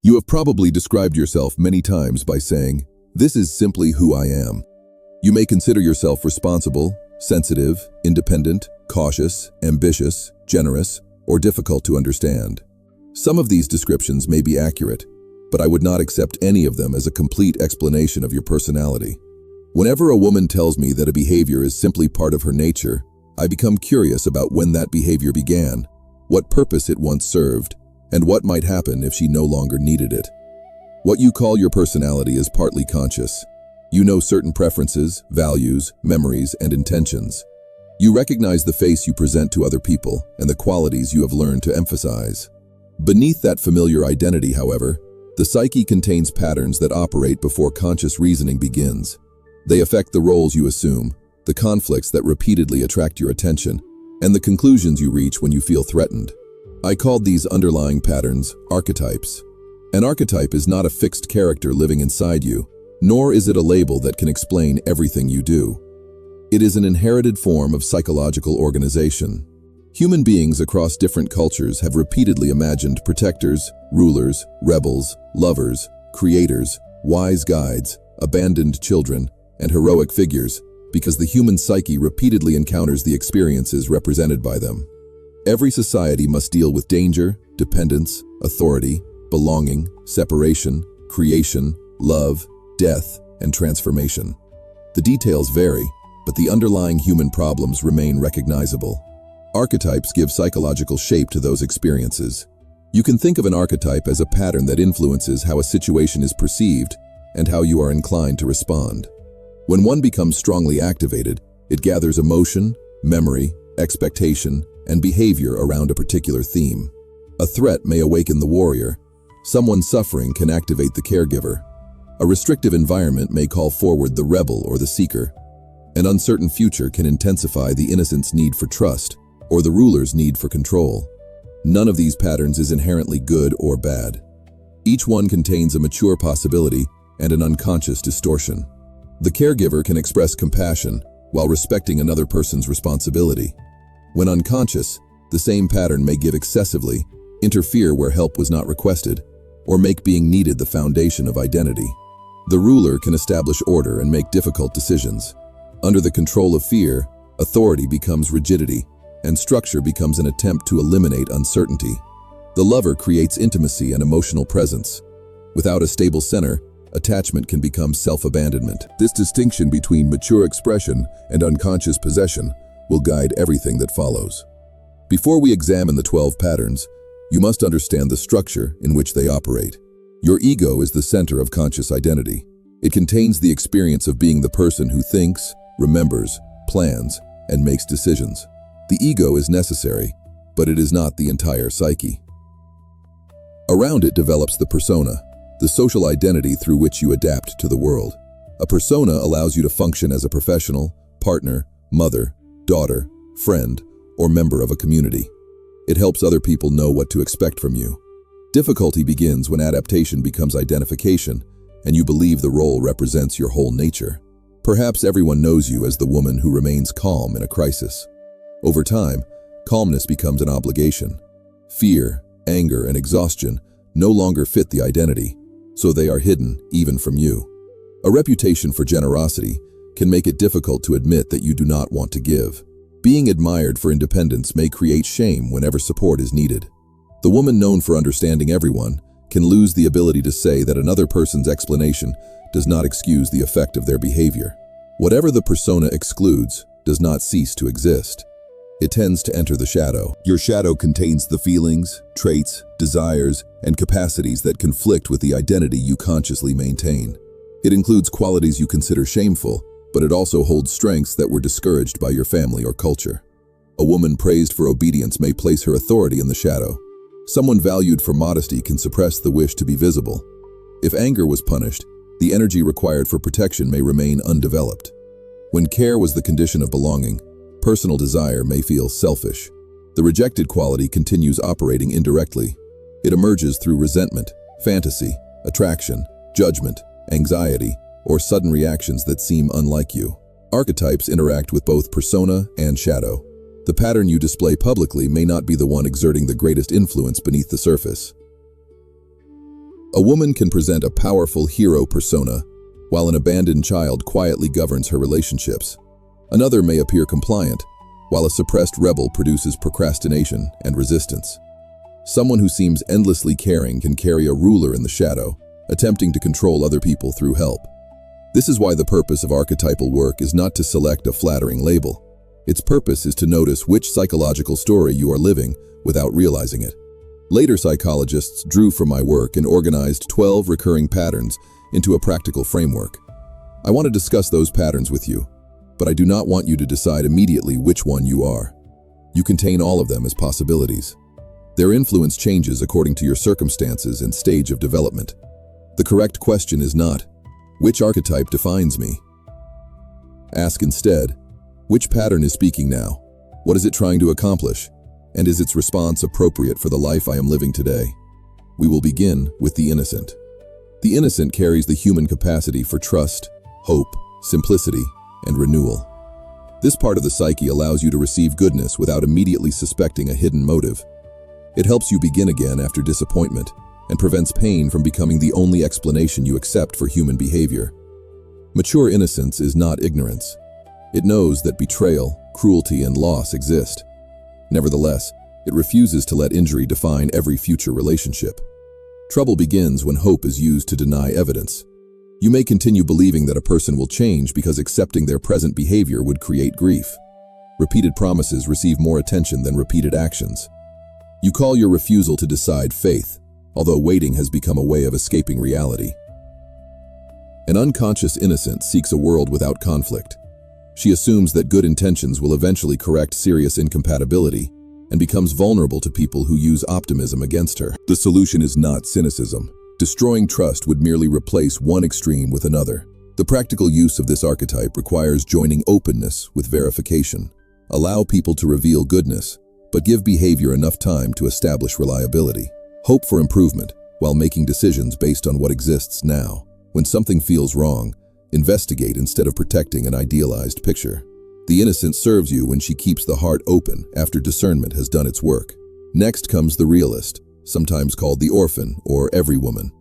You have probably described yourself many times by saying, "This is simply who I am." You may consider yourself responsible, sensitive, independent, cautious, ambitious, generous, or difficult to understand. Some of these descriptions may be accurate, but I would not accept any of them as a complete explanation of your personality. Whenever a woman tells me that a behavior is simply part of her nature, I become curious about when that behavior began, what purpose it once served, and what might happen if she no longer needed it. What you call your personality is partly conscious. You know certain preferences, values, memories, and intentions. You recognize the face you present to other people and the qualities you have learned to emphasize. Beneath that familiar identity, however, the psyche contains patterns that operate before conscious reasoning begins. They affect the roles you assume, the conflicts that repeatedly attract your attention, and the conclusions you reach when you feel threatened. I called these underlying patterns archetypes. An archetype is not a fixed character living inside you, nor is it a label that can explain everything you do. It is an inherited form of psychological organization. Human beings across different cultures have repeatedly imagined protectors, rulers, rebels, lovers, creators, wise guides, abandoned children, and heroic figures, because the human psyche repeatedly encounters the experiences represented by them. Every society must deal with danger, dependence, authority, belonging, separation, creation, love, death, and transformation. The details vary, but the underlying human problems remain recognizable. Archetypes give psychological shape to those experiences. You can think of an archetype as a pattern that influences how a situation is perceived and how you are inclined to respond. When one becomes strongly activated, it gathers emotion, memory, expectation, and behavior around a particular theme. A threat may awaken the warrior. Someone suffering can activate the caregiver. A restrictive environment may call forward the rebel or the seeker. An uncertain future can intensify the innocent's need for trust or the ruler's need for control. None of these patterns is inherently good or bad. Each one contains a mature possibility and an unconscious distortion. The caregiver can express compassion while respecting another person's responsibility. When unconscious, the same pattern may give excessively, interfere where help was not requested, or make being needed the foundation of identity. The ruler can establish order and make difficult decisions. Under the control of fear, authority becomes rigidity, and structure becomes an attempt to eliminate uncertainty. The lover creates intimacy and emotional presence. Without a stable center, attachment can become self-abandonment. This distinction between mature expression and unconscious possession will guide everything that follows. Before we examine the 12 patterns, you must understand the structure in which they operate. Your ego is the center of conscious identity. It contains the experience of being the person who thinks, remembers, plans, and makes decisions. The ego is necessary, but it is not the entire psyche. Around it develops the persona, the social identity through which you adapt to the world. A persona allows you to function as a professional, partner, mother, daughter, friend, or member of a community. It helps other people know what to expect from you. Difficulty begins when adaptation becomes identification, and you believe the role represents your whole nature. Perhaps everyone knows you as the woman who remains calm in a crisis. Over time, calmness becomes an obligation. Fear, anger, and exhaustion no longer fit the identity, so they are hidden even from you. A reputation for generosity can make it difficult to admit that you do not want to give. Being admired for independence may create shame whenever support is needed. The woman known for understanding everyone can lose the ability to say that another person's explanation does not excuse the effect of their behavior. Whatever the persona excludes does not cease to exist. It tends to enter the shadow. Your shadow contains the feelings, traits, desires, and capacities that conflict with the identity you consciously maintain. It includes qualities you consider shameful, but it also holds strengths that were discouraged by your family or culture. A woman praised for obedience may place her authority in the shadow. Someone valued for modesty can suppress the wish to be visible. If anger was punished, the energy required for protection may remain undeveloped. When care was the condition of belonging, personal desire may feel selfish. The rejected quality continues operating indirectly. It emerges through resentment, fantasy, attraction, judgment, anxiety, or sudden reactions that seem unlike you. Archetypes interact with both persona and shadow. The pattern you display publicly may not be the one exerting the greatest influence beneath the surface. A woman can present a powerful hero persona, while an abandoned child quietly governs her relationships. Another may appear compliant, while a suppressed rebel produces procrastination and resistance. Someone who seems endlessly caring can carry a ruler in the shadow, attempting to control other people through help. This is why the purpose of archetypal work is not to select a flattering label. Its purpose is to notice which psychological story you are living without realizing it. Later psychologists drew from my work and organized 12 recurring patterns into a practical framework. I want to discuss those patterns with you, but I do not want you to decide immediately which one you are. You contain all of them as possibilities. Their influence changes according to your circumstances and stage of development. The correct question is not, which archetype defines me? Ask instead, which pattern is speaking now? What is it trying to accomplish? And is its response appropriate for the life I am living today? We will begin with the innocent. The innocent carries the human capacity for trust, hope, simplicity, and renewal. This part of the psyche allows you to receive goodness without immediately suspecting a hidden motive. It helps you begin again after disappointment and prevents pain from becoming the only explanation you accept for human behavior. Mature innocence is not ignorance. It knows that betrayal, cruelty, and loss exist. Nevertheless, it refuses to let injury define every future relationship. Trouble begins when hope is used to deny evidence. You may continue believing that a person will change because accepting their present behavior would create grief. Repeated promises receive more attention than repeated actions. You call your refusal to decide faith, although waiting has become a way of escaping reality. An unconscious innocent seeks a world without conflict. She assumes that good intentions will eventually correct serious incompatibility and becomes vulnerable to people who use optimism against her. The solution is not cynicism. Destroying trust would merely replace one extreme with another. The practical use of this archetype requires joining openness with verification. Allow people to reveal goodness, but give behavior enough time to establish reliability. Hope for improvement while making decisions based on what exists now. When something feels wrong, investigate instead of protecting an idealized picture. The innocent serves you when she keeps the heart open after discernment has done its work. Next comes the realist, sometimes called the orphan or every woman.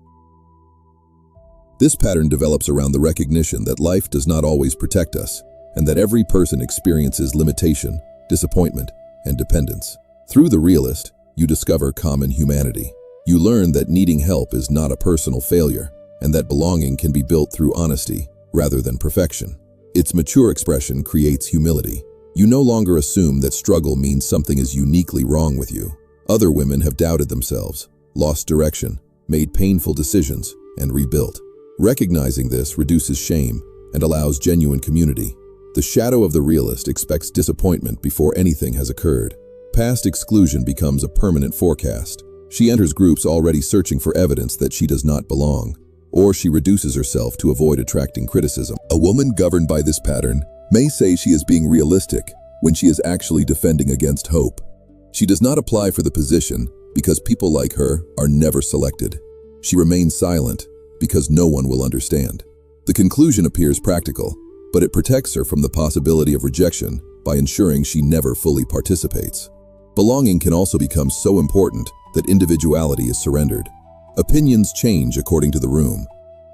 This pattern develops around the recognition that life does not always protect us, and that every person experiences limitation, disappointment, and dependence. Through the realist, you discover common humanity. You learn that needing help is not a personal failure, and that belonging can be built through honesty rather than perfection. Its mature expression creates humility. You no longer assume that struggle means something is uniquely wrong with you. Other women have doubted themselves, lost direction, made painful decisions, and rebuilt. Recognizing this reduces shame and allows genuine community. The shadow of the realist expects disappointment before anything has occurred. Past exclusion becomes a permanent forecast. She enters groups already searching for evidence that she does not belong, or she reduces herself to avoid attracting criticism. A woman governed by this pattern may say she is being realistic when she is actually defending against hope. She does not apply for the position because people like her are never selected. She remains silent because no one will understand. The conclusion appears practical, but it protects her from the possibility of rejection by ensuring she never fully participates. Belonging can also become so important that individuality is surrendered. Opinions change according to the room.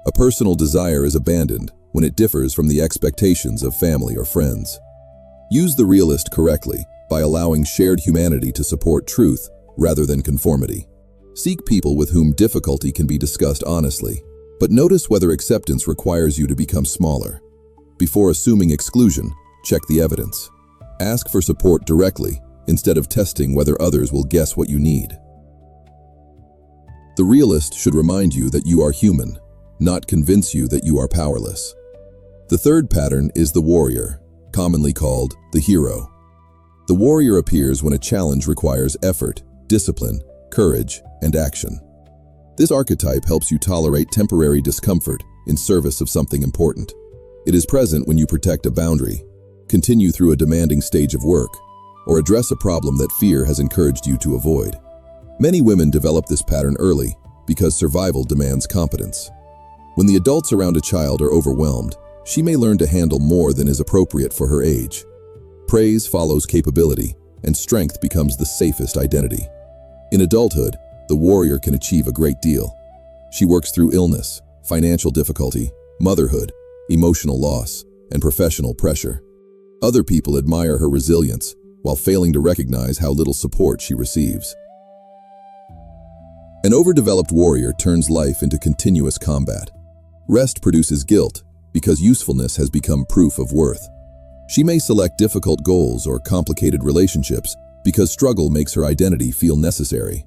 A personal desire is abandoned when it differs from the expectations of family or friends. Use the realist correctly by allowing shared humanity to support truth rather than conformity. Seek people with whom difficulty can be discussed honestly, but notice whether acceptance requires you to become smaller. Before assuming exclusion, check the evidence. Ask for support directly instead of testing whether others will guess what you need. The realist should remind you that you are human, not convince you that you are powerless. The third pattern is the warrior, commonly called the hero. The warrior appears when a challenge requires effort, discipline, courage, and action. This archetype helps you tolerate temporary discomfort in service of something important. It is present when you protect a boundary, continue through a demanding stage of work, or address a problem that fear has encouraged you to avoid. Many women develop this pattern early because survival demands competence. When the adults around a child are overwhelmed, she may learn to handle more than is appropriate for her age. Praise follows capability, and strength becomes the safest identity. In adulthood, the warrior can achieve a great deal. She works through illness, financial difficulty, motherhood, emotional loss, and professional pressure. Other people admire her resilience while failing to recognize how little support she receives. An overdeveloped warrior turns life into continuous combat. Rest produces guilt because usefulness has become proof of worth. She may select difficult goals or complicated relationships because struggle makes her identity feel necessary.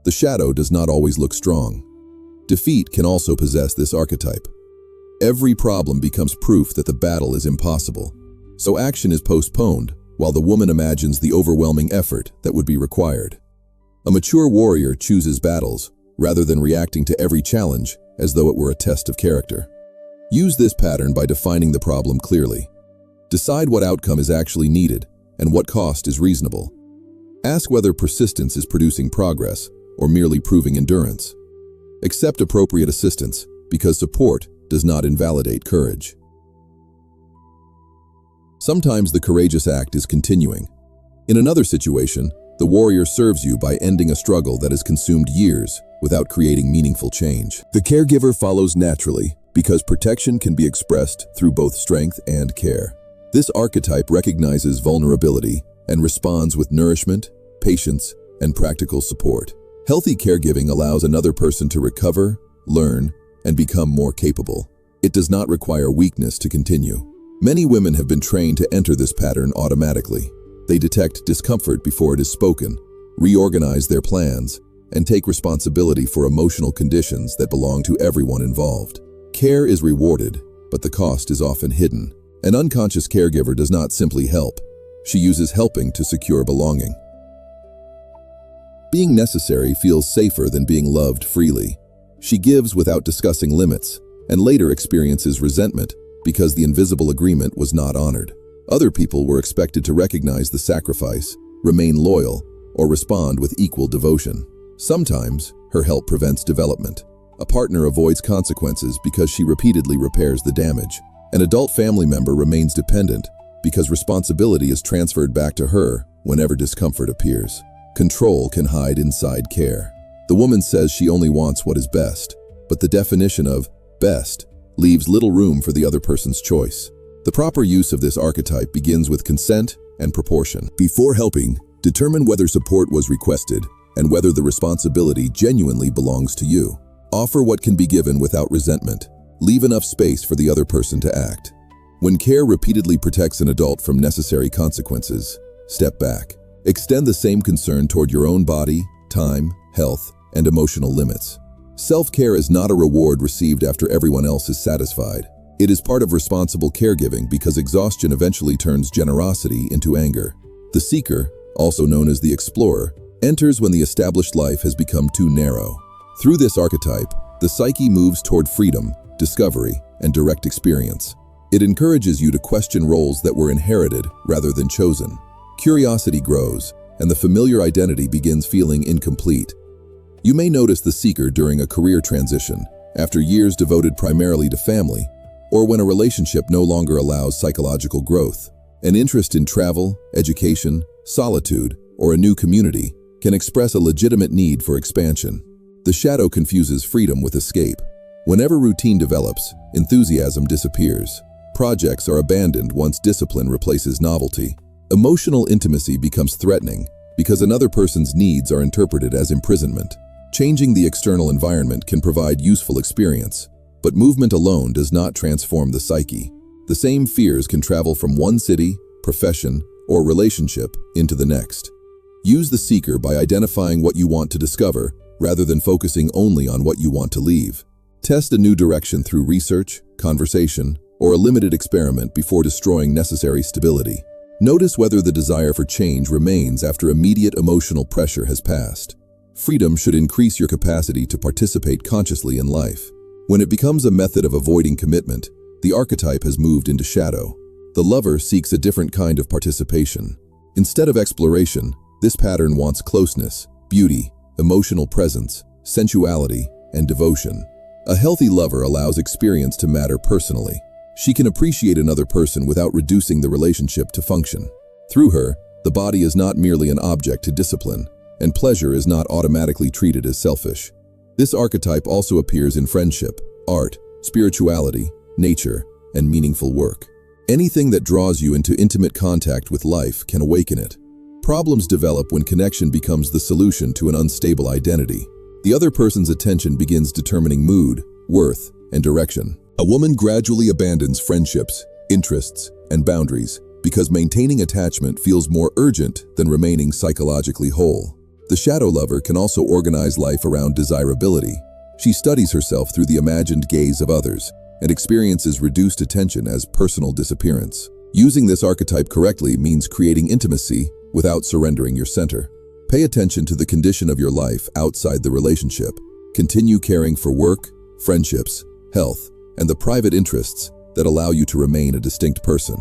The shadow does not always look strong. Defeat can also possess this archetype. Every problem becomes proof that the battle is impossible, so action is postponed while the woman imagines the overwhelming effort that would be required. A mature warrior chooses battles rather than reacting to every challenge as though it were a test of character. Use this pattern by defining the problem clearly. Decide what outcome is actually needed and what cost is reasonable. Ask whether persistence is producing progress or merely proving endurance. Accept appropriate assistance because support does not invalidate courage. Sometimes the courageous act is continuing. In another situation, the warrior serves you by ending a struggle that has consumed years without creating meaningful change. The caregiver follows naturally because protection can be expressed through both strength and care. This archetype recognizes vulnerability and responds with nourishment, patience, and practical support. Healthy caregiving allows another person to recover, learn, and become more capable. It does not require weakness to continue. Many women have been trained to enter this pattern automatically. They detect discomfort before it is spoken, reorganize their plans, and take responsibility for emotional conditions that belong to everyone involved. Care is rewarded, but the cost is often hidden. An unconscious caregiver does not simply help. She uses helping to secure belonging. Being necessary feels safer than being loved freely. She gives without discussing limits, and later experiences resentment because the invisible agreement was not honored. Other people were expected to recognize the sacrifice, remain loyal, or respond with equal devotion. Sometimes, her help prevents development. A partner avoids consequences because she repeatedly repairs the damage. An adult family member remains dependent because responsibility is transferred back to her whenever discomfort appears. Control can hide inside care. The woman says she only wants what is best, but the definition of best leaves little room for the other person's choice. The proper use of this archetype begins with consent and proportion. Before helping, determine whether support was requested and whether the responsibility genuinely belongs to you. Offer what can be given without resentment. Leave enough space for the other person to act. When care repeatedly protects an adult from necessary consequences, step back. Extend the same concern toward your own body, time, health, and emotional limits. Self-care is not a reward received after everyone else is satisfied. It is part of responsible caregiving because exhaustion eventually turns generosity into anger. The seeker, also known as the explorer, enters when the established life has become too narrow. Through this archetype, the psyche moves toward freedom, discovery, and direct experience. It encourages you to question roles that were inherited rather than chosen. Curiosity grows, and the familiar identity begins feeling incomplete. You may notice the seeker during a career transition, after years devoted primarily to family, or when a relationship no longer allows psychological growth. An interest in travel, education, solitude, or a new community can express a legitimate need for expansion. The shadow confuses freedom with escape. Whenever routine develops, enthusiasm disappears. Projects are abandoned once discipline replaces novelty. Emotional intimacy becomes threatening because another person's needs are interpreted as imprisonment. Changing the external environment can provide useful experience, but movement alone does not transform the psyche. The same fears can travel from one city, profession, or relationship into the next. Use the seeker by identifying what you want to discover rather than focusing only on what you want to leave. Test a new direction through research, conversation, or a limited experiment before destroying necessary stability. Notice whether the desire for change remains after immediate emotional pressure has passed. Freedom should increase your capacity to participate consciously in life. When it becomes a method of avoiding commitment, the archetype has moved into shadow. The lover seeks a different kind of participation. Instead of exploration, this pattern wants closeness, beauty, emotional presence, sensuality, and devotion. A healthy lover allows experience to matter personally. She can appreciate another person without reducing the relationship to function. Through her, the body is not merely an object to discipline, and pleasure is not automatically treated as selfish. This archetype also appears in friendship, art, spirituality, nature, and meaningful work. Anything that draws you into intimate contact with life can awaken it. Problems develop when connection becomes the solution to an unstable identity. The other person's attention begins determining mood, worth, and direction. A woman gradually abandons friendships, interests, and boundaries because maintaining attachment feels more urgent than remaining psychologically whole. The shadow lover can also organize life around desirability. She studies herself through the imagined gaze of others and experiences reduced attention as personal disappearance. Using this archetype correctly means creating intimacy without surrendering your center. Pay attention to the condition of your life outside the relationship. Continue caring for work, friendships, health, and the private interests that allow you to remain a distinct person.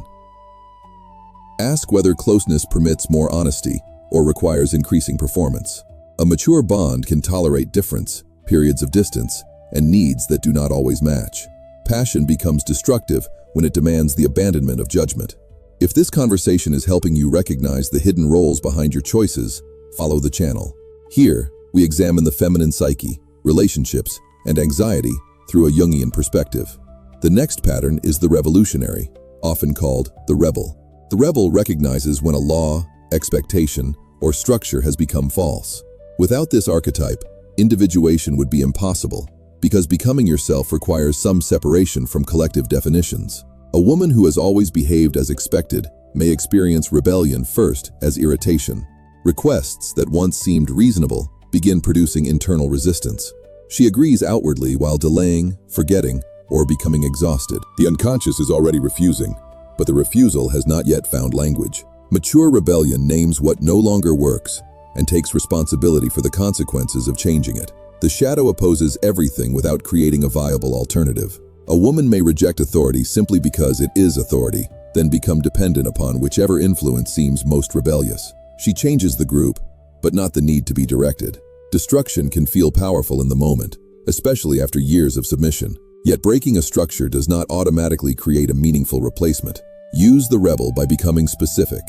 Ask whether closeness permits more honesty or requires increasing performance. A mature bond can tolerate difference, periods of distance, and needs that do not always match. Passion becomes destructive when it demands the abandonment of judgment. If this conversation is helping you recognize the hidden roles behind your choices, follow the channel. Here, we examine the feminine psyche, relationships, and anxiety through a Jungian perspective. The next pattern is the revolutionary, often called the rebel. The rebel recognizes when a law, expectation, or structure has become false. Without this archetype, individuation would be impossible, because becoming yourself requires some separation from collective definitions. A woman who has always behaved as expected may experience rebellion first as irritation. Requests that once seemed reasonable begin producing internal resistance. She agrees outwardly while delaying, forgetting, or becoming exhausted. The unconscious is already refusing, but the refusal has not yet found language. Mature rebellion names what no longer works and takes responsibility for the consequences of changing it. The shadow opposes everything without creating a viable alternative. A woman may reject authority simply because it is authority, then become dependent upon whichever influence seems most rebellious. She changes the group, but not the need to be directed. Destruction can feel powerful in the moment, especially after years of submission. Yet breaking a structure does not automatically create a meaningful replacement. Use the rebel by becoming specific.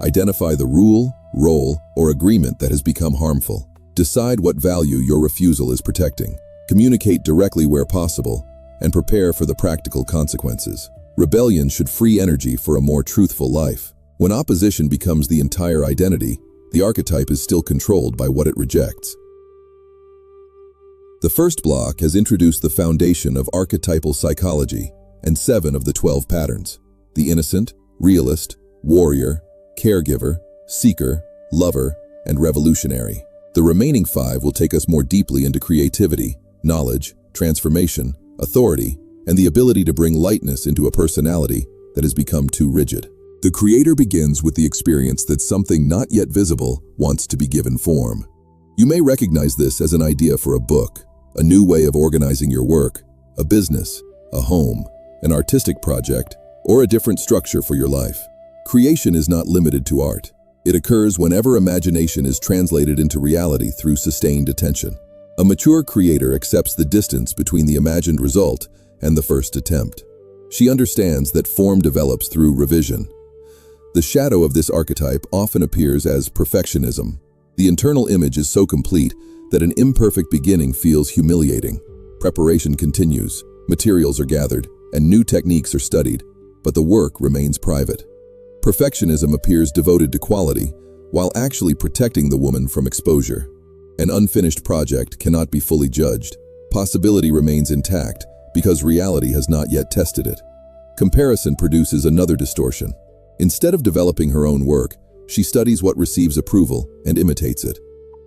Identify the rule, role, or agreement that has become harmful. Decide what value your refusal is protecting. Communicate directly where possible, and prepare for the practical consequences. Rebellion should free energy for a more truthful life. When opposition becomes the entire identity, the archetype is still controlled by what it rejects. The first block has introduced the foundation of archetypal psychology and 7 of the 12 patterns: the innocent, realist, warrior, caregiver, seeker, lover, and revolutionary. The remaining 5 will take us more deeply into creativity, knowledge, transformation, authority, and the ability to bring lightness into a personality that has become too rigid. The creator begins with the experience that something not yet visible wants to be given form. You may recognize this as an idea for a book, a new way of organizing your work, a business, a home, an artistic project, or a different structure for your life. Creation is not limited to art. It occurs whenever imagination is translated into reality through sustained attention. A mature creator accepts the distance between the imagined result and the first attempt. She understands that form develops through revision. The shadow of this archetype often appears as perfectionism. The internal image is so complete that an imperfect beginning feels humiliating. Preparation continues, materials are gathered, and new techniques are studied, but the work remains private. Perfectionism appears devoted to quality, while actually protecting the woman from exposure. An unfinished project cannot be fully judged. Possibility remains intact because reality has not yet tested it. Comparison produces another distortion. Instead of developing her own work, she studies what receives approval and imitates it.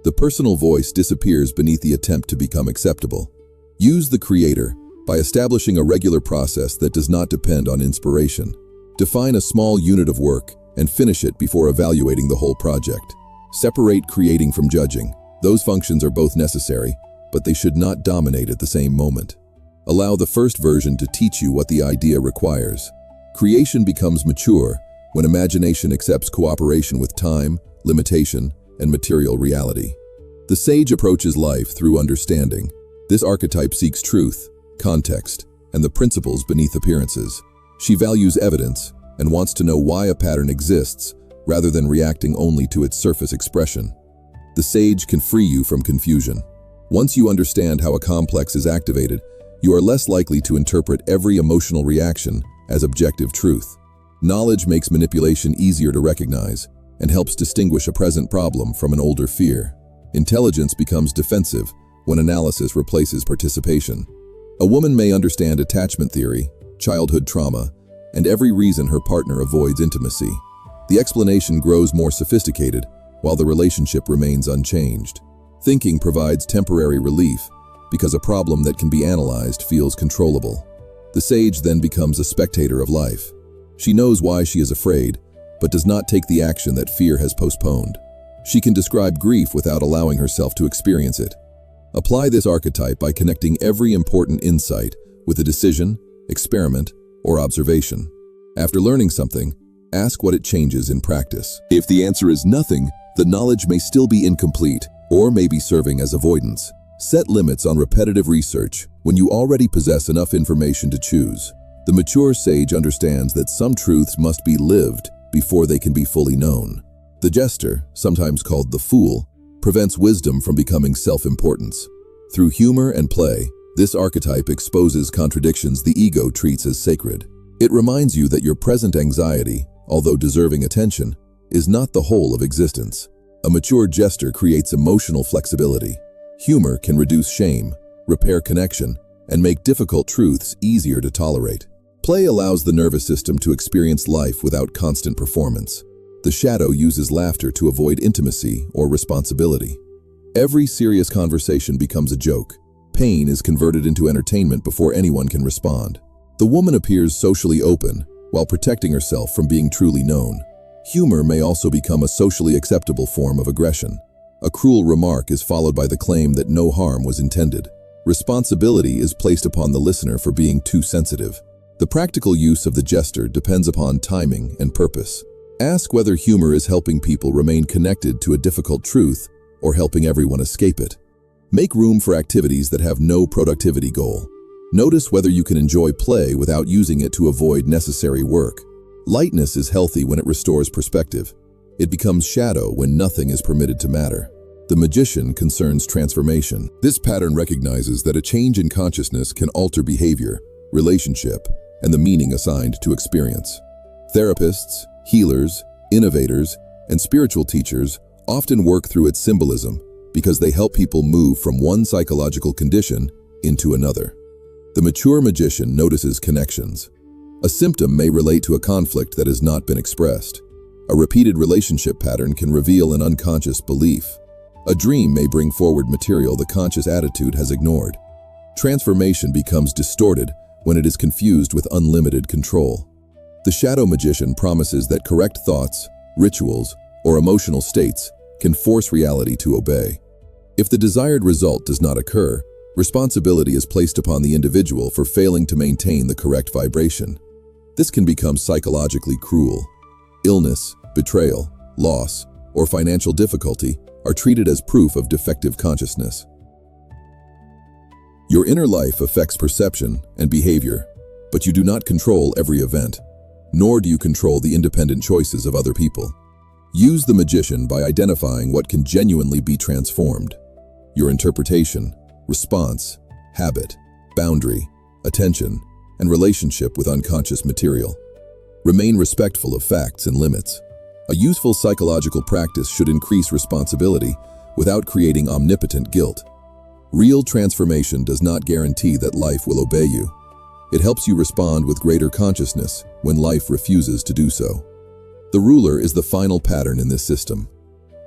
The personal voice disappears beneath the attempt to become acceptable. Use the creator by establishing a regular process that does not depend on inspiration. Define a small unit of work and finish it before evaluating the whole project. Separate creating from judging. Those functions are both necessary, but they should not dominate at the same moment. Allow the first version to teach you what the idea requires. Creation becomes mature when imagination accepts cooperation with time, limitation, and material reality. The sage approaches life through understanding. This archetype seeks truth, context, and the principles beneath appearances. She values evidence and wants to know why a pattern exists rather than reacting only to its surface expression. The sage can free you from confusion. Once you understand how a complex is activated, you are less likely to interpret every emotional reaction as objective truth. Knowledge makes manipulation easier to recognize and helps distinguish a present problem from an older fear. Intelligence becomes defensive when analysis replaces participation. A woman may understand attachment theory, childhood trauma, and every reason her partner avoids intimacy. The explanation grows more sophisticated while the relationship remains unchanged. Thinking provides temporary relief because a problem that can be analyzed feels controllable. The sage then becomes a spectator of life. She knows why she is afraid, but does not take the action that fear has postponed. She can describe grief without allowing herself to experience it. Apply this archetype by connecting every important insight with a decision, experiment, or observation. After learning something, ask what it changes in practice. If the answer is nothing, the knowledge may still be incomplete or may be serving as avoidance. Set limits on repetitive research when you already possess enough information to choose. The mature sage understands that some truths must be lived before they can be fully known. The jester, sometimes called the fool, prevents wisdom from becoming self-importance. Through humor and play, this archetype exposes contradictions the ego treats as sacred. It reminds you that your present anxiety, although deserving attention, is not the whole of existence. A mature jester creates emotional flexibility. Humor can reduce shame, repair connection, and make difficult truths easier to tolerate. Play allows the nervous system to experience life without constant performance. The shadow uses laughter to avoid intimacy or responsibility. Every serious conversation becomes a joke. Pain is converted into entertainment before anyone can respond. The woman appears socially open while protecting herself from being truly known. Humor may also become a socially acceptable form of aggression. A cruel remark is followed by the claim that no harm was intended. Responsibility is placed upon the listener for being too sensitive. The practical use of the jester depends upon timing and purpose. Ask whether humor is helping people remain connected to a difficult truth or helping everyone escape it. Make room for activities that have no productivity goal. Notice whether you can enjoy play without using it to avoid necessary work. Lightness is healthy when it restores perspective. It becomes shadow when nothing is permitted to matter. The magician concerns transformation. This pattern recognizes that a change in consciousness can alter behavior, relationship, and the meaning assigned to experience. Therapists, healers, innovators, and spiritual teachers often work through its symbolism because they help people move from one psychological condition into another. The mature magician notices connections. A symptom may relate to a conflict that has not been expressed. A repeated relationship pattern can reveal an unconscious belief. A dream may bring forward material the conscious attitude has ignored. Transformation becomes distorted when it is confused with unlimited control. The shadow magician promises that correct thoughts, rituals, or emotional states can force reality to obey. If the desired result does not occur, responsibility is placed upon the individual for failing to maintain the correct vibration. This can become psychologically cruel. Illness, betrayal, loss, or financial difficulty are treated as proof of defective consciousness. Your inner life affects perception and behavior, but you do not control every event, nor do you control the independent choices of other people. Use the magician by identifying what can genuinely be transformed. Your interpretation, response, habit, boundary, attention, and relationship with unconscious material. Remain respectful of facts and limits. A useful psychological practice should increase responsibility without creating omnipotent guilt. Real transformation does not guarantee that life will obey you. It helps you respond with greater consciousness when life refuses to do so. The ruler is the final pattern in this system.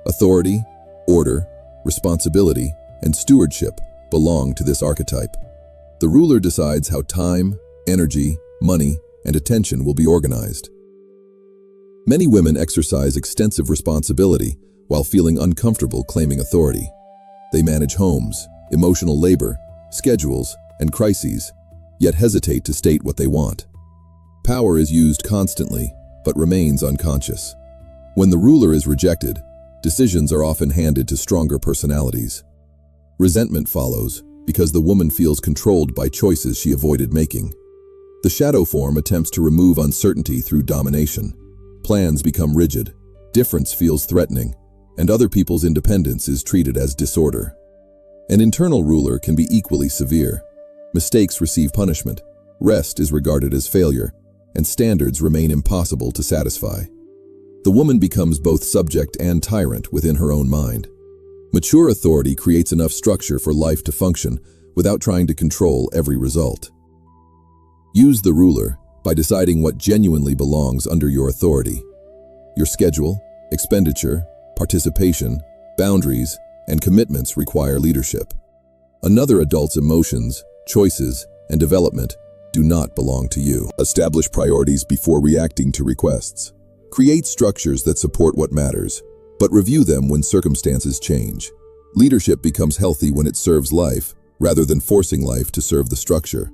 Authority, order, responsibility, and stewardship belong to this archetype. The ruler decides how time, energy, money, and attention will be organized. Many women exercise extensive responsibility while feeling uncomfortable claiming authority. They manage homes, emotional labor, schedules, and crises, yet hesitate to state what they want. Power is used constantly, but remains unconscious. When the ruler is rejected, decisions are often handed to stronger personalities. Resentment follows because the woman feels controlled by choices she avoided making. The shadow form attempts to remove uncertainty through domination. Plans become rigid, difference feels threatening, and other people's independence is treated as disorder. An internal ruler can be equally severe. Mistakes receive punishment, rest is regarded as failure, and standards remain impossible to satisfy. The woman becomes both subject and tyrant within her own mind. Mature authority creates enough structure for life to function without trying to control every result. Use the ruler by deciding what genuinely belongs under your authority. Your schedule, expenditure, participation, boundaries, and commitments require leadership. Another adult's emotions, choices, and development do not belong to you. Establish priorities before reacting to requests. Create structures that support what matters, but review them when circumstances change. Leadership becomes healthy when it serves life, rather than forcing life to serve the structure.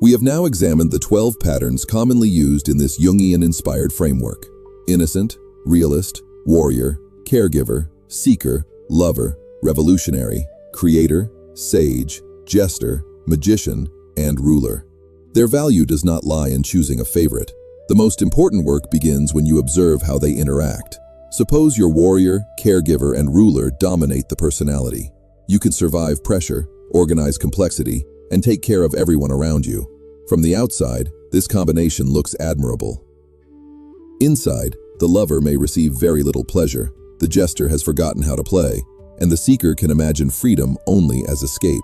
We have now examined the 12 patterns commonly used in this Jungian-inspired framework: innocent, realist, warrior, caregiver, seeker, lover, revolutionary, creator, sage, jester, magician, and ruler. Their value does not lie in choosing a favorite. The most important work begins when you observe how they interact. Suppose your warrior, caregiver, and ruler dominate the personality. You can survive pressure, organize complexity, and take care of everyone around you. From the outside, this combination looks admirable. Inside, the lover may receive very little pleasure, the jester has forgotten how to play, and the seeker can imagine freedom only as escape.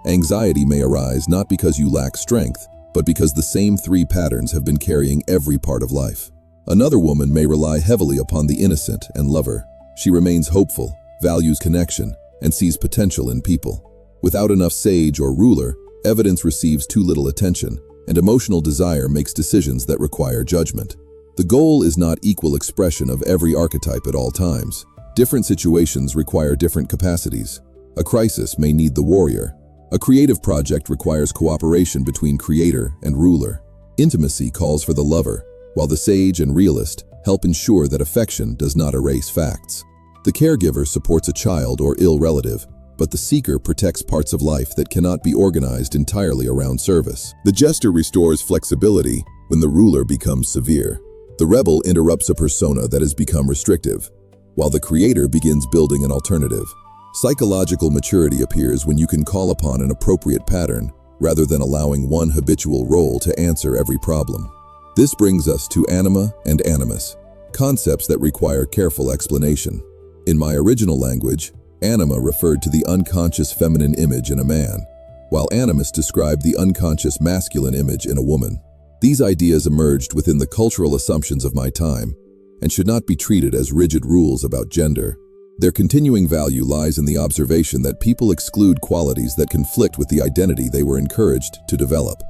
Anxiety may arise not because you lack strength, but because the same 3 patterns have been carrying every part of life. Another woman may rely heavily upon the innocent and lover. She remains hopeful, values connection, and sees potential in people. Without enough sage or ruler, evidence receives too little attention, and emotional desire makes decisions that require judgment. The goal is not equal expression of every archetype at all times. Different situations require different capacities. A crisis may need the warrior. A creative project requires cooperation between creator and ruler. Intimacy calls for the lover, while the sage and realist help ensure that affection does not erase facts. The caregiver supports a child or ill relative, but the seeker protects parts of life that cannot be organized entirely around service. The jester restores flexibility when the ruler becomes severe. The rebel interrupts a persona that has become restrictive, while the creator begins building an alternative. Psychological maturity appears when you can call upon an appropriate pattern rather than allowing one habitual role to answer every problem. This brings us to anima and animus, concepts that require careful explanation. In my original language, anima referred to the unconscious feminine image in a man, while animus described the unconscious masculine image in a woman. These ideas emerged within the cultural assumptions of my time and should not be treated as rigid rules about gender. Their continuing value lies in the observation that people exclude qualities that conflict with the identity they were encouraged to develop.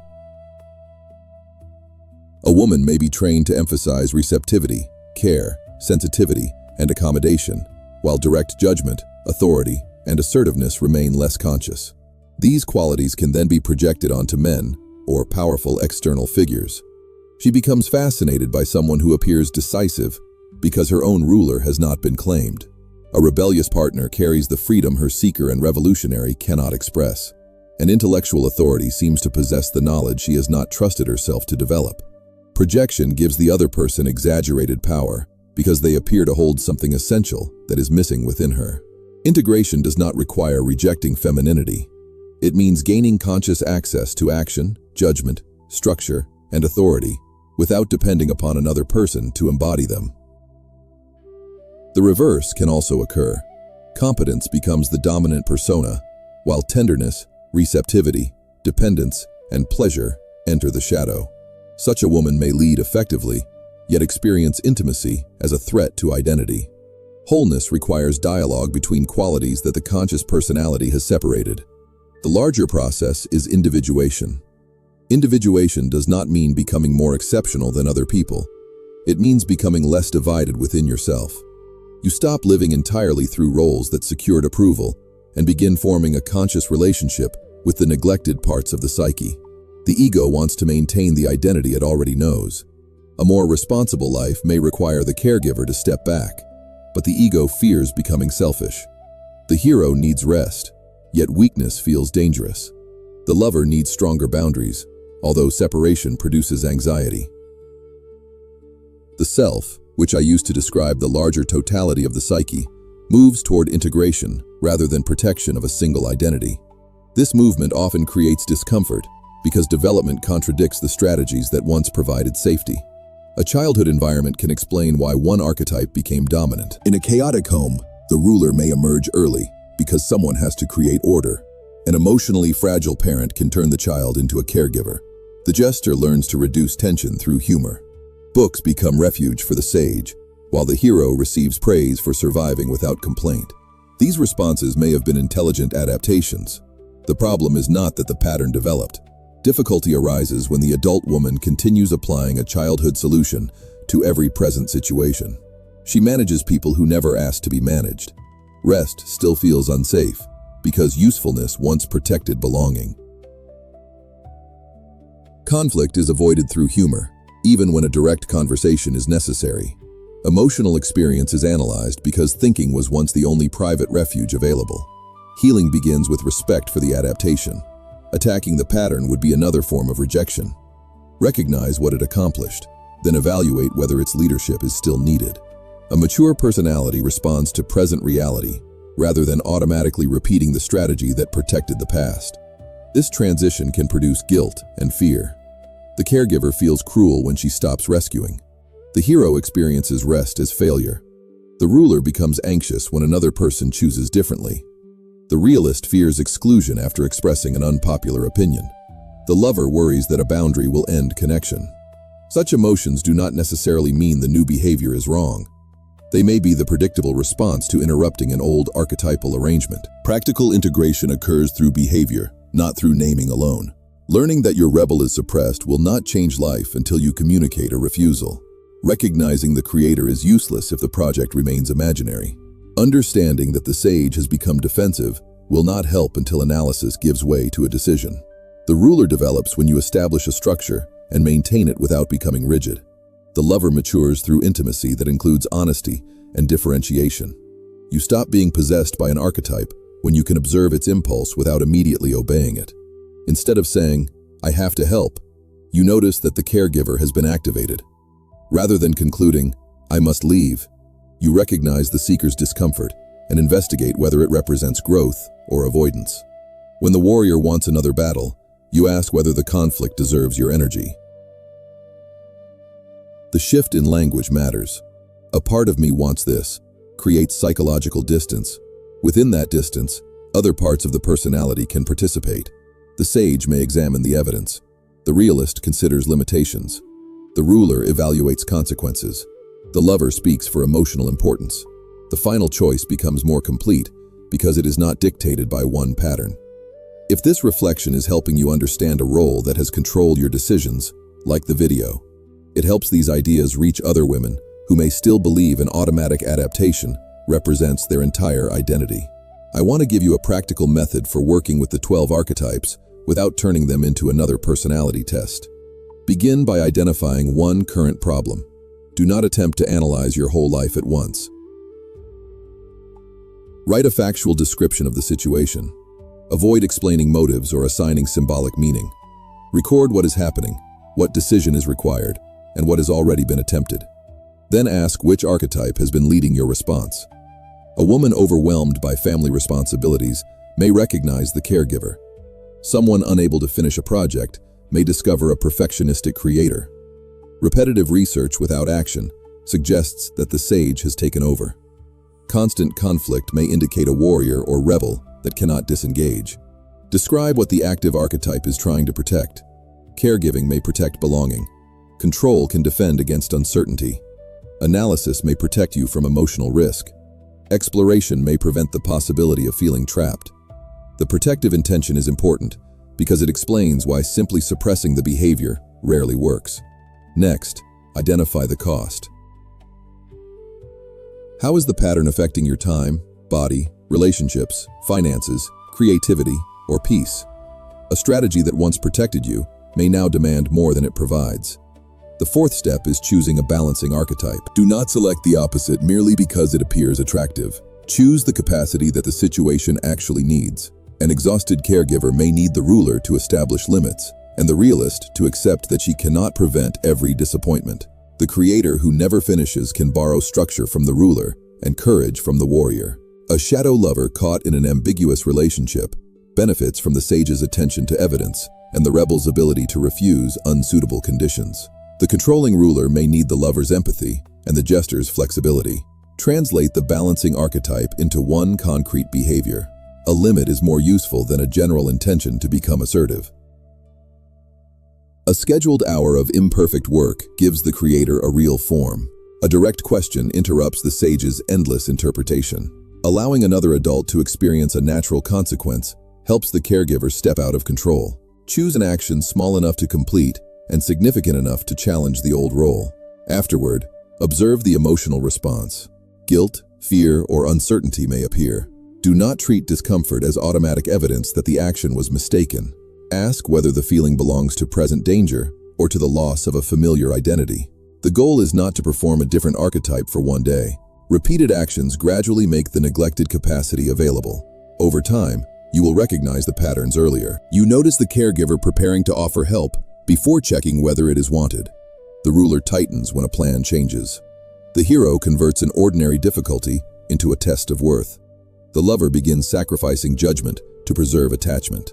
A woman may be trained to emphasize receptivity, care, sensitivity, and accommodation, while direct judgment, authority, and assertiveness remain less conscious. These qualities can then be projected onto men, or powerful external figures. She becomes fascinated by someone who appears decisive because her own ruler has not been claimed. A rebellious partner carries the freedom her seeker and revolutionary cannot express. An intellectual authority seems to possess the knowledge she has not trusted herself to develop. Projection gives the other person exaggerated power because they appear to hold something essential that is missing within her. Integration does not require rejecting femininity. It means gaining conscious access to action, judgment, structure, and authority without depending upon another person to embody them. The reverse can also occur. Competence becomes the dominant persona, while tenderness, receptivity, dependence, and pleasure enter the shadow. Such a woman may lead effectively, yet experience intimacy as a threat to identity. Wholeness requires dialogue between qualities that the conscious personality has separated. The larger process is individuation. Individuation does not mean becoming more exceptional than other people. It means becoming less divided within yourself. You stop living entirely through roles that secured approval and begin forming a conscious relationship with the neglected parts of the psyche. The ego wants to maintain the identity it already knows. A more responsible life may require the caregiver to step back, but the ego fears becoming selfish. The hero needs rest, yet weakness feels dangerous. The lover needs stronger boundaries, although separation produces anxiety. The self, which I used to describe the larger totality of the psyche, moves toward integration rather than protection of a single identity. This movement often creates discomfort because development contradicts the strategies that once provided safety. A childhood environment can explain why one archetype became dominant. In a chaotic home, the ruler may emerge early because someone has to create order. An emotionally fragile parent can turn the child into a caregiver. The jester learns to reduce tension through humor. Books become refuge for the sage, while the hero receives praise for surviving without complaint. These responses may have been intelligent adaptations. The problem is not that the pattern developed. Difficulty arises when the adult woman continues applying a childhood solution to every present situation. She manages people who never asked to be managed. Rest still feels unsafe because usefulness once protected belonging. Conflict is avoided through humor, even when a direct conversation is necessary. Emotional experience is analyzed because thinking was once the only private refuge available. Healing begins with respect for the adaptation. Attacking the pattern would be another form of rejection. Recognize what it accomplished, then evaluate whether its leadership is still needed. A mature personality responds to present reality, rather than automatically repeating the strategy that protected the past. This transition can produce guilt and fear. The caregiver feels cruel when she stops rescuing. The hero experiences rest as failure. The ruler becomes anxious when another person chooses differently. The realist fears exclusion after expressing an unpopular opinion. The lover worries that a boundary will end connection. Such emotions do not necessarily mean the new behavior is wrong. They may be the predictable response to interrupting an old archetypal arrangement. Practical integration occurs through behavior, not through naming alone. Learning that your rebel is suppressed will not change life until you communicate a refusal. Recognizing the creator is useless if the project remains imaginary. Understanding that the sage has become defensive will not help until analysis gives way to a decision. The ruler develops when you establish a structure and maintain it without becoming rigid. The lover matures through intimacy that includes honesty and differentiation. You stop being possessed by an archetype when you can observe its impulse without immediately obeying it. Instead of saying, "I have to help," you notice that the caregiver has been activated. Rather than concluding, "I must leave," you recognize the seeker's discomfort and investigate whether it represents growth or avoidance. When the warrior wants another battle, you ask whether the conflict deserves your energy. The shift in language matters. "A part of me wants this" creates psychological distance. Within that distance, other parts of the personality can participate. The sage may examine the evidence. The realist considers limitations. The ruler evaluates consequences. The lover speaks for emotional importance. The final choice becomes more complete because it is not dictated by one pattern. If this reflection is helping you understand a role that has controlled your decisions, like the video, it helps these ideas reach other women who may still believe an automatic adaptation represents their entire identity. I want to give you a practical method for working with the 12 archetypes without turning them into another personality test. Begin by identifying one current problem. Do not attempt to analyze your whole life at once. Write a factual description of the situation. Avoid explaining motives or assigning symbolic meaning. Record what is happening, what decision is required, and what has already been attempted. Then ask which archetype has been leading your response. A woman overwhelmed by family responsibilities may recognize the caregiver. Someone unable to finish a project may discover a perfectionistic creator. Repetitive research without action suggests that the sage has taken over. Constant conflict may indicate a warrior or rebel that cannot disengage. Describe what the active archetype is trying to protect. Caregiving may protect belonging. Control can defend against uncertainty. Analysis may protect you from emotional risk. Exploration may prevent the possibility of feeling trapped. The protective intention is important because it explains why simply suppressing the behavior rarely works. Next, identify the cost. How is the pattern affecting your time, body, relationships, finances, creativity, or peace? A strategy that once protected you may now demand more than it provides. The fourth step is choosing a balancing archetype. Do not select the opposite merely because it appears attractive. Choose the capacity that the situation actually needs. An exhausted caregiver may need the ruler to establish limits, and the realist to accept that she cannot prevent every disappointment. The creator who never finishes can borrow structure from the ruler and courage from the warrior. A shadow lover caught in an ambiguous relationship benefits from the sage's attention to evidence and the rebel's ability to refuse unsuitable conditions. The controlling ruler may need the lover's empathy and the jester's flexibility. Translate the balancing archetype into one concrete behavior. A limit is more useful than a general intention to become assertive. A scheduled hour of imperfect work gives the creator a real form. A direct question interrupts the sage's endless interpretation. Allowing another adult to experience a natural consequence helps the caregiver step out of control. Choose an action small enough to complete and significant enough to challenge the old role. Afterward, observe the emotional response. Guilt, fear, or uncertainty may appear. Do not treat discomfort as automatic evidence that the action was mistaken. Ask whether the feeling belongs to present danger or to the loss of a familiar identity. The goal is not to perform a different archetype for one day. Repeated actions gradually make the neglected capacity available. Over time, you will recognize the patterns earlier. You notice the caregiver preparing to offer help before checking whether it is wanted. The ruler tightens when a plan changes. The hero converts an ordinary difficulty into a test of worth. The lover begins sacrificing judgment to preserve attachment.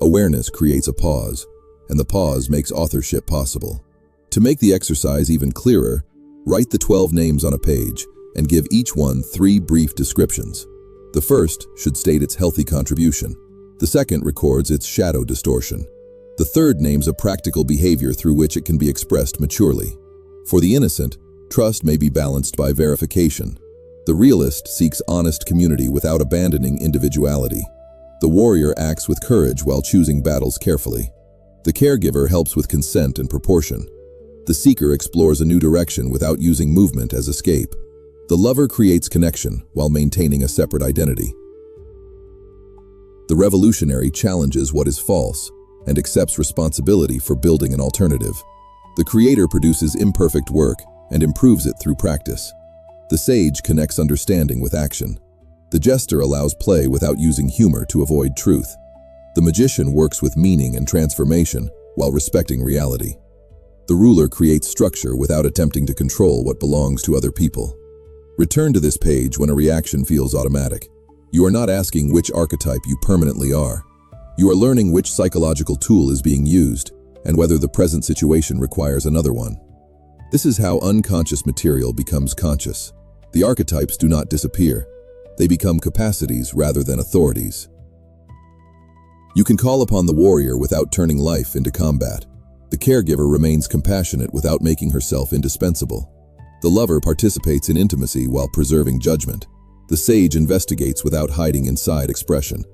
Awareness creates a pause, and the pause makes authorship possible. To make the exercise even clearer, write the 12 names on a page and give each one 3 brief descriptions. The first should state its healthy contribution. The second records its shadow distortion. The third names a practical behavior through which it can be expressed maturely. For the innocent, trust may be balanced by verification. The realist seeks honest community without abandoning individuality. The warrior acts with courage while choosing battles carefully. The caregiver helps with consent and proportion. The seeker explores a new direction without using movement as escape. The lover creates connection while maintaining a separate identity. The revolutionary challenges what is false and accepts responsibility for building an alternative. The creator produces imperfect work and improves it through practice. The sage connects understanding with action. The jester allows play without using humor to avoid truth. The magician works with meaning and transformation while respecting reality. The ruler creates structure without attempting to control what belongs to other people. Return to this page when a reaction feels automatic. You are not asking which archetype you permanently are. You are learning which psychological tool is being used and whether the present situation requires another one. This is how unconscious material becomes conscious. The archetypes do not disappear. They become capacities rather than authorities. You can call upon the warrior without turning life into combat. The caregiver remains compassionate without making herself indispensable. The lover participates in intimacy while preserving judgment. The sage investigates without hiding inside expression.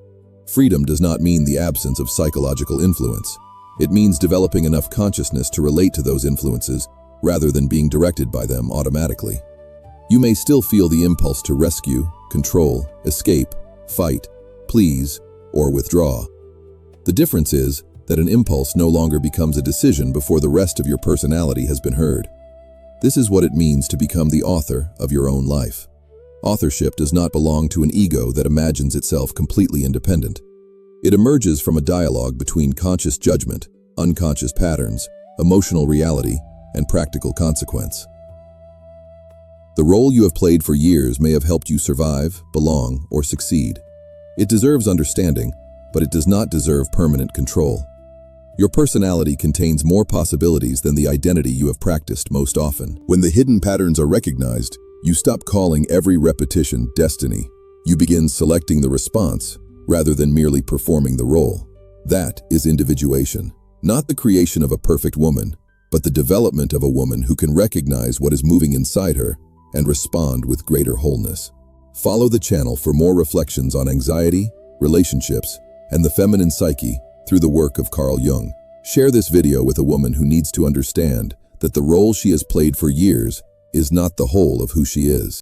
Freedom does not mean the absence of psychological influence. It means developing enough consciousness to relate to those influences rather than being directed by them automatically. You may still feel the impulse to rescue, control, escape, fight, please, or withdraw. The difference is that an impulse no longer becomes a decision before the rest of your personality has been heard. This is what it means to become the author of your own life. Authorship does not belong to an ego that imagines itself completely independent. It emerges from a dialogue between conscious judgment, unconscious patterns, emotional reality, and practical consequence. The role you have played for years may have helped you survive, belong, or succeed. It deserves understanding, but it does not deserve permanent control. Your personality contains more possibilities than the identity you have practiced most often. When the hidden patterns are recognized, you stop calling every repetition destiny. You begin selecting the response rather than merely performing the role. That is individuation, not the creation of a perfect woman, but the development of a woman who can recognize what is moving inside her and respond with greater wholeness. Follow the channel for more reflections on anxiety, relationships, and the feminine psyche through the work of Carl Jung. Share this video with a woman who needs to understand that the role she has played for years is not the whole of who she is.